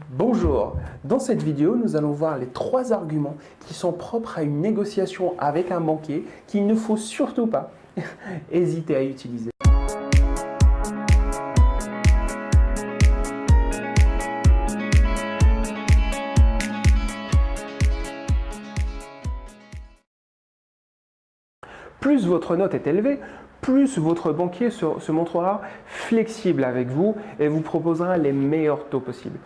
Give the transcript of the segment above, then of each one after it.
Bonjour, dans cette vidéo nous allons voir les 3 arguments qui sont propres à une négociation avec un banquier qu'il ne faut surtout pas hésiter à utiliser. Plus votre note est élevée, plus votre banquier se montrera flexible avec vous et vous proposera les meilleurs taux possibles.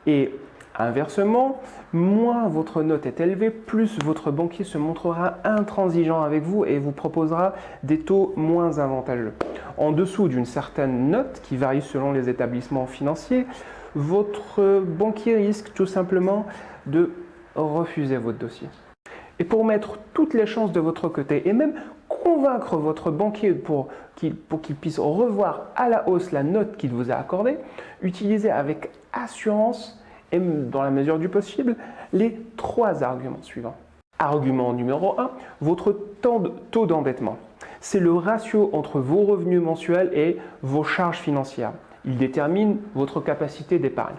Et inversement, moins votre note est élevée, plus votre banquier se montrera intransigeant avec vous et vous proposera des taux moins avantageux. En dessous d'une certaine note, qui varie selon les établissements financiers, votre banquier risque tout simplement de refuser votre dossier. Et pour mettre toutes les chances de votre côté et même convaincre votre banquier pour qu'il puisse revoir à la hausse la note qu'il vous a accordée, utilisez avec assurance et dans la mesure du possible les 3 arguments suivants. Argument numéro 1, votre taux d'endettement. C'est le ratio entre vos revenus mensuels et vos charges financières. Il détermine votre capacité d'épargne.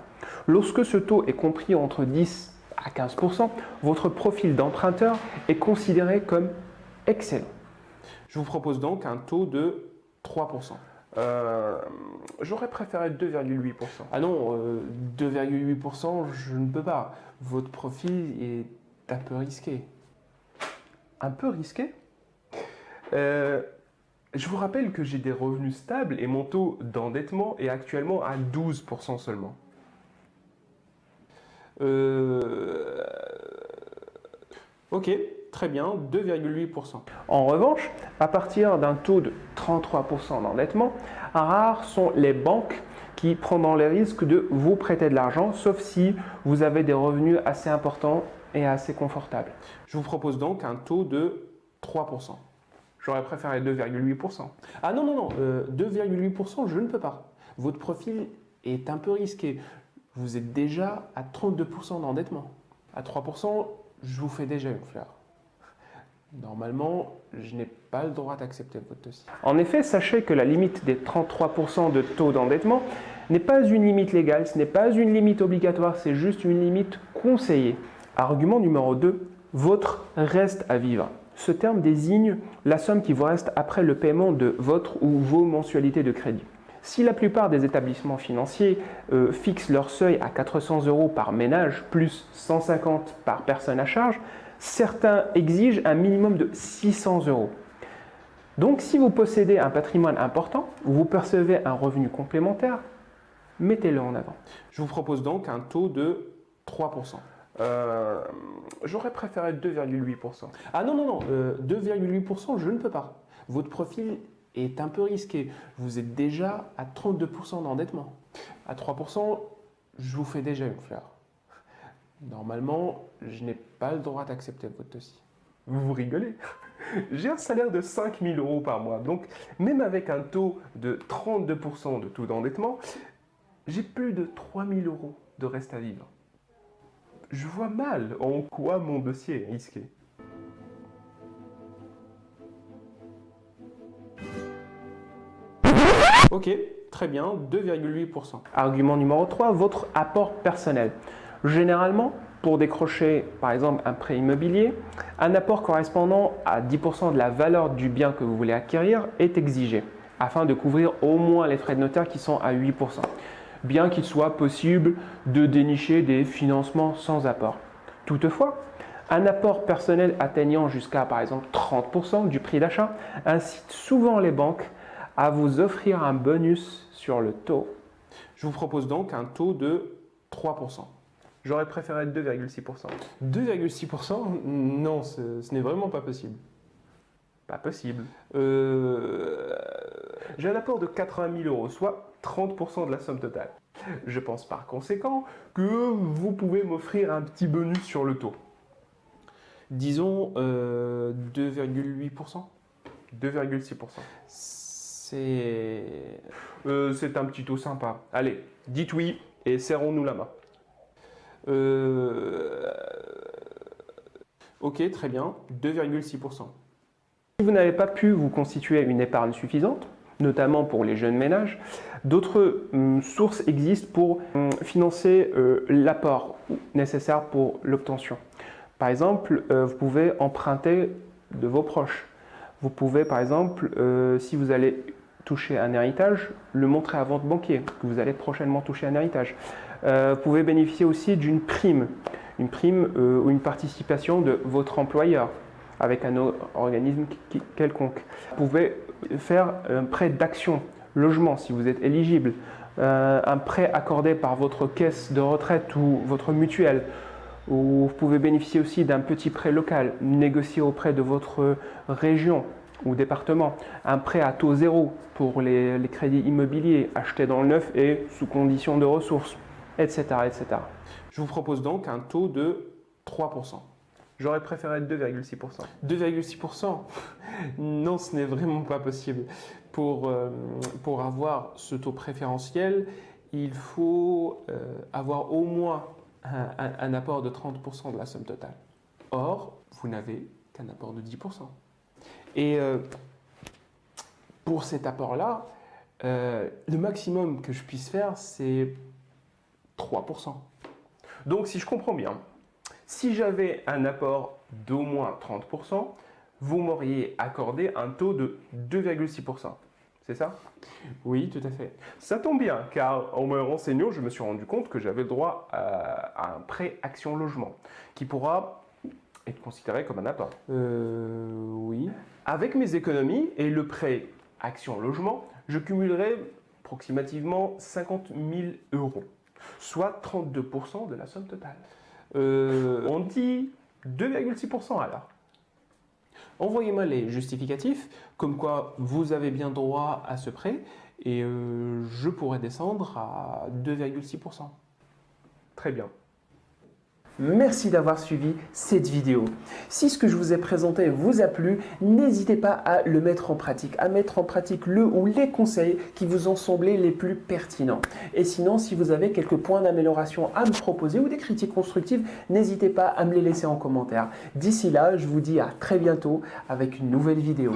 Lorsque ce taux est compris entre 10 à 15%, votre profil d'emprunteur est considéré comme excellent. Je vous propose donc un taux de 3%. J'aurais préféré 2,8%. Ah non, 2,8%, je ne peux pas. Votre profil est un peu risqué. Un peu risqué? Je vous rappelle que j'ai des revenus stables et mon taux d'endettement est actuellement à 12% seulement. Ok, très bien, 2,8%. En revanche, à partir d'un taux de 33% d'endettement, rares sont les banques qui prendront les risques de vous prêter de l'argent, sauf si vous avez des revenus assez importants et assez confortables. Je vous propose donc un taux de 3%. J'aurais préféré 2,8%. Ah non, 2,8%, je ne peux pas. Votre profil est un peu risqué. Vous êtes déjà à 32% d'endettement. À 3%, je vous fais déjà une fleur. Normalement, je n'ai pas le droit d'accepter votre dossier. En effet, sachez que la limite des 33% de taux d'endettement n'est pas une limite légale, ce n'est pas une limite obligatoire, c'est juste une limite conseillée. Argument numéro 2, votre reste à vivre. Ce terme désigne la somme qui vous reste après le paiement de votre ou vos mensualités de crédit. Si la plupart des établissements financiers fixent leur seuil à 400 € par ménage, plus 150 par personne à charge, certains exigent un minimum de 600 €. Donc si vous possédez un patrimoine important, ou vous percevez un revenu complémentaire, mettez-le en avant. Je vous propose donc un taux de 3%. J'aurais préféré 2,8%. Ah non, 2,8%, je ne peux pas. Votre profil est un peu risqué. Vous êtes déjà à 32% d'endettement. À 3%, je vous fais déjà une fleur. Normalement, je n'ai pas le droit d'accepter votre dossier. Vous rigolez? J'ai un salaire de 5 000 € par mois. Donc, même avec un taux de 32% de taux d'endettement, j'ai plus de 3 000 € de reste à vivre. Je vois mal en quoi mon dossier est risqué. Ok, très bien, 2,8%. Argument numéro 3, votre apport personnel. Généralement, pour décrocher par exemple un prêt immobilier, un apport correspondant à 10% de la valeur du bien que vous voulez acquérir est exigé, afin de couvrir au moins les frais de notaire qui sont à 8%, bien qu'il soit possible de dénicher des financements sans apport. Toutefois, un apport personnel atteignant jusqu'à par exemple 30% du prix d'achat incite souvent les banques à vous offrir un bonus sur le taux. Je vous propose donc un taux de 3%. J'aurais préféré 2,6%. 2,6%? Non, ce n'est vraiment pas possible. Pas possible. J'ai un apport de 80 000 €, soit 30% de la somme totale. Je pense par conséquent que vous pouvez m'offrir un petit bonus sur le taux. Disons 2,8%. 2,6%. C'est un petit taux sympa. Allez, dites oui et serrons-nous la main. Ok, très bien, 2,6%. Si vous n'avez pas pu vous constituer une épargne suffisante, notamment pour les jeunes ménages. D'autres sources existent pour financer l'apport nécessaire pour l'obtention. Par exemple, vous pouvez emprunter de vos proches. Vous pouvez, par exemple, si vous allez toucher un héritage, le montrer à votre banquier, que vous allez prochainement toucher un héritage. Vous pouvez bénéficier aussi d'une prime, ou une participation de votre employeur avec un organisme quelconque. Vous pouvez faire un prêt d'action, logement si vous êtes éligible, un prêt accordé par votre caisse de retraite ou votre mutuelle. Ou vous pouvez bénéficier aussi d'un petit prêt local, négocié auprès de votre région ou département. Un prêt à taux zéro pour les crédits immobiliers achetés dans le neuf et sous condition de ressources, etc., etc. Je vous propose donc un taux de 3%. J'aurais préféré 2,6%. 2,6%? Non, ce n'est vraiment pas possible. Pour avoir ce taux préférentiel, il faut avoir au moins un apport de 30% de la somme totale. Or, vous n'avez qu'un apport de 10%. Et pour cet apport-là, le maximum que je puisse faire, c'est 3%. Donc, si je comprends bien, si j'avais un apport d'au moins 30%, vous m'auriez accordé un taux de 2,6%. C'est ça? Oui, tout à fait. Ça tombe bien, car en me renseignant, je me suis rendu compte que j'avais le droit à un prêt Action Logement, qui pourra être considéré comme un apport. Oui. Avec mes économies et le prêt Action Logement, je cumulerai approximativement 50 000 €, soit 32% de la somme totale. On dit 2,6% alors. Envoyez-moi les justificatifs, comme quoi vous avez bien droit à ce prêt, et je pourrais descendre à 2,6%. Très bien. Merci d'avoir suivi cette vidéo. Si ce que je vous ai présenté vous a plu, n'hésitez pas à le mettre en pratique, à mettre en pratique le ou les conseils qui vous ont semblé les plus pertinents. Et sinon, si vous avez quelques points d'amélioration à me proposer ou des critiques constructives, n'hésitez pas à me les laisser en commentaire. D'ici là, je vous dis à très bientôt avec une nouvelle vidéo.